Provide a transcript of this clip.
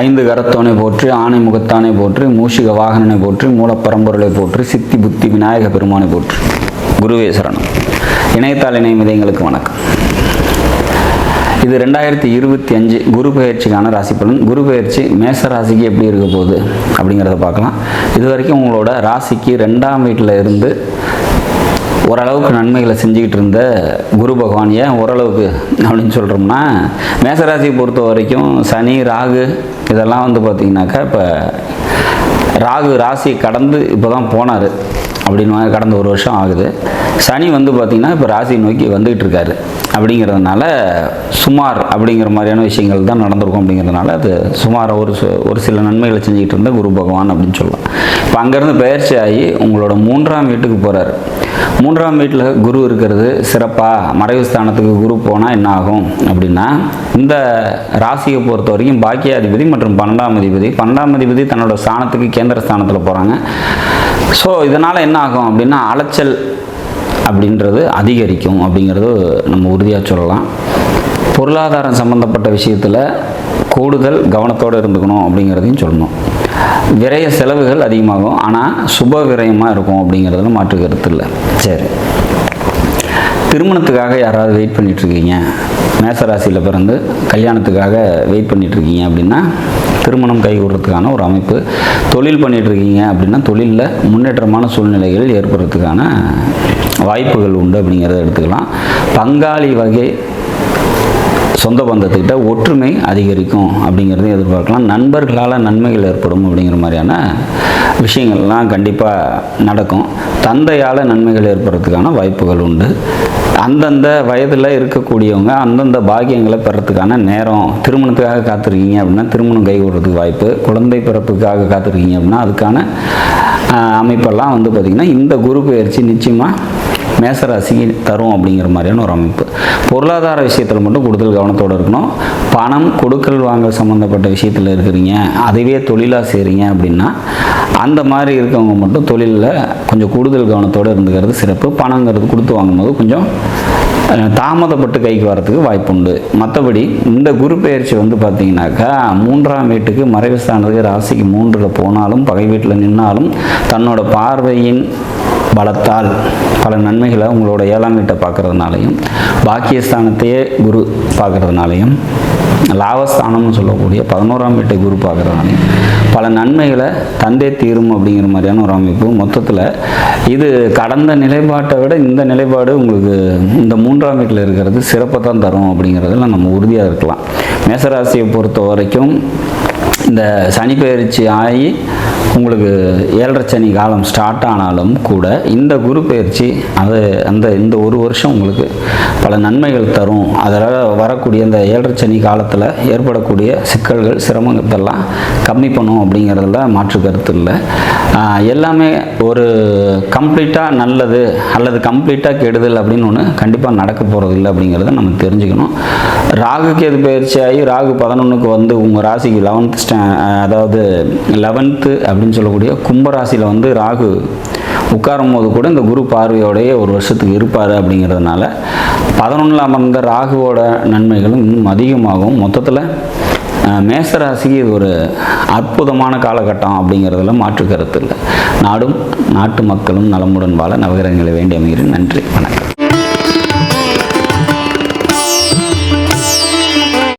ஐந்து கரத்தோனை போற்றி, ஆணை முகத்தானை போற்றி, மூஷிக வாகனனை போற்றி, மூலப்பரம்பொருளை போற்றி, சித்தி புத்தி விநாயக பெருமானை போற்றி. குருவே சரணம். இணையத்தாள் இணையம் எங்களுக்கு வணக்கம். இது 2025 குரு பயிற்சிக்கான ராசி பலன். குரு பயிற்சி மேச ராசிக்கு எப்படி இருக்க போகுது அப்படிங்கிறத பார்க்கலாம். இது வரைக்கும் உங்களோட ராசிக்கு 2ஆம் வீட்டில் இருந்து ஓரளவுக்கு நன்மைகளை செஞ்சுக்கிட்டு இருந்த குரு பகவான், ஏன் ஓரளவுக்கு அப்படின்னு சொல்கிறோம்னா, மேசராசியை பொறுத்த வரைக்கும் சனி ராகு இதெல்லாம் பார்த்திங்கனாக்கா, இப்போ ராகு ராசியை கடந்து இப்போ தான் போனார் அப்படின்னு கடந்த ஒரு வருஷம் ஆகுது. சனி பார்த்திங்கன்னா இப்போ ராசியை நோக்கி வந்துக்கிட்டு இருக்காரு. அப்படிங்கிறதுனால சுமார் அப்படிங்கிற மாதிரியான விஷயங்கள் தான் நடந்திருக்கும். அப்படிங்கிறதுனால அது சுமார் ஒரு சில நன்மைகளை செஞ்சுக்கிட்டு இருந்த குரு பகவான் அப்படின்னு சொல்லலாம். இப்போ அங்கேருந்து பயிற்சி ஆகி உங்களோட 3ஆம் வீட்டுக்கு போகிறார். 3ஆம் வீட்டில் குரு இருக்கிறது சிறப்பாக. மறைவு ஸ்தானத்துக்கு குரு போனால் என்ன ஆகும் அப்படின்னா, இந்த ராசியை பொறுத்த வரைக்கும் பாக்கியாதிபதி மற்றும் 12ஆம் அதிபதி தன்னோட ஸ்தானத்துக்கு கேந்திர ஸ்தானத்தில் போகிறாங்க. ஸோ இதனால் என்ன ஆகும் அப்படின்னா, அலைச்சல் அப்படின்றது அதிகரிக்கும் அப்படிங்கிறது நம்ம உறுதியாக சொல்லலாம். பொருளாதாரம் சம்மந்தப்பட்ட விஷயத்தில் கூடுதல் கவனத்தோடு இருந்துக்கணும் அப்படிங்கிறதையும் சொல்லணும். விரய செலவுகள் அதிகமாகும், ஆனால் சுப விரயமாக இருக்கும் அப்படிங்கிறதுல மாற்று கருத்து இல்லை. சரி, திருமணத்துக்காக யாராவது வெயிட் பண்ணிகிட்ருக்கீங்க, மேசராசியில் பிறந்து கல்யாணத்துக்காக வெயிட் பண்ணிகிட்ருக்கீங்க அப்படின்னா திருமணம் கைகூடுறதுக்கான ஒரு அமைப்பு. தொழில் பண்ணிகிட்ருக்கீங்க அப்படின்னா தொழிலில் முன்னேற்றமான சூழ்நிலைகள் ஏற்படுறதுக்கான வாய்ப்புகள் உண்டு அப்படிங்கிறத எடுத்துக்கலாம். பங்காளி வகை சொந்த பந்தத்துக்கிட்ட ஒற்றுமை அதிகரிக்கும் அப்படிங்கிறதையும் எதிர்பார்க்கலாம். நண்பர்களால் நன்மைகள் ஏற்படும் அப்படிங்கிற மாதிரியான விஷயங்கள்லாம் கண்டிப்பாக நடக்கும். தந்தையால் நன்மைகள் ஏற்படுறதுக்கான வாய்ப்புகள் உண்டு. அந்தந்த வயதில் இருக்கக்கூடியவங்க அந்தந்த பாக்கியங்களை பெறத்துக்கான நேரம். திருமணத்துக்காக காத்திருக்கீங்க அப்படின்னா திருமணம் கைகூடுறதுக்கு வாய்ப்பு. குழந்தை பிறப்புக்காக காத்திருக்கீங்க அப்படின்னா அதுக்கான அமைப்பெல்லாம் பார்த்திங்கன்னா இந்த குரு பயிற்சி நிச்சயமாக மேசராசிக்கு தரும் அப்படிங்கிற மாதிரியான ஒரு அமைப்பு. பொருளாதார விஷயத்தில் மட்டும் கூடுதல் கவனத்தோடு இருக்கணும். பணம் கொடுக்கல் வாங்கல் சம்மந்தப்பட்ட விஷயத்தில் இருக்கிறீங்க, அதுவே தொழிலாக செய்கிறீங்க அப்படின்னா அந்த மாதிரி இருக்கவங்க மட்டும் தொழிலில் கொஞ்சம் கூடுதல் கவனத்தோடு இருந்துக்கிறது சிறப்பு. பணங்கிறது கொடுத்து வாங்கும்போது கொஞ்சம் தாமதப்பட்டு கைக்கு வரத்துக்கு வாய்ப்பு உண்டு. மற்றபடி இந்த குரு பயிற்சி பார்த்திங்கனாக்கா 3ஆம் வீட்டுக்கு மறைவு ஸ்தானத்துக்கு ராசிக்கு 3ல் போனாலும் பகை வீட்டில் நின்னாலும் தன்னோட பார்வையின் பலத்தால் பல நன்மைகளை உங்களோட 7ஆம் வீட்டை பார்க்குறதுனாலையும், பாக்கியஸ்தானத்தையே குரு பார்க்குறதுனாலையும், லாபஸ்தானம்னு சொல்லக்கூடிய 11ஆம் வீட்டை குரு பார்க்குறதுனாலையும் பல நன்மைகளை தந்தே தீரும் அப்படிங்கிற மாதிரியான ஒரு அமைப்பு. மொத்தத்தில் இது கடந்த நிலைப்பாட்டை விட இந்த நிலைப்பாடு உங்களுக்கு இந்த 3ஆம் வீட்டில் இருக்கிறது சிறப்பை தான் தரும் அப்படிங்கிறதுல நம்ம உறுதியாக இருக்கலாம். மேசராசியை பொறுத்த வரைக்கும் இந்த சனி பயிற்சி ஆகி உங்களுக்கு 7.5 சனி காலம் ஸ்டார்ட் ஆனாலும் கூட இந்த குரு பயிற்சி இந்த ஒரு வருஷம் உங்களுக்கு பல நன்மைகள் தரும். அதனால் வரக்கூடிய இந்த 7.5 சனி காலத்தில் ஏற்படக்கூடிய சிக்கல்கள் சிரமங்களெல்லாம் கம்மி பண்ணும் அப்படிங்கிறதுல மாற்று கருத்து இல்லை. எல்லாமே ஒரு கம்ப்ளீட்டாக நல்லது அல்லது கம்ப்ளீட்டாக கெடுதல் அப்படின்னு ஒன்று கண்டிப்பாக நடக்க போகிறது இல்லை அப்படிங்கிறத நம்ம தெரிஞ்சுக்கணும். ராகுக்கு எது பயிற்சி ஆகி ராகு 11க்கு உங்கள் ராசிக்கு 11th அப்படின்னு சொல்லக்கூடிய கும்பராசியில் ராகு உட்காரும் போது கூட இந்த குரு பார்வையோடைய ஒரு வருஷத்துக்கு இருப்பார். அப்படிங்கிறதுனால 11ல் அமர்ந்த ராகுவோட நன்மைகளும் இன்னும் அதிகமாகும். மொத்தத்தில் மேசராசிக்கு இது ஒரு அற்புதமான காலகட்டம் அப்படிங்கிறதுல மாற்று கருத்து இல்லை. நாடும் நாட்டு மக்களும் நலமுடன் வாழ நவகிரகங்களை வேண்டி அமைகிறேன். நன்றி, வணக்கம்.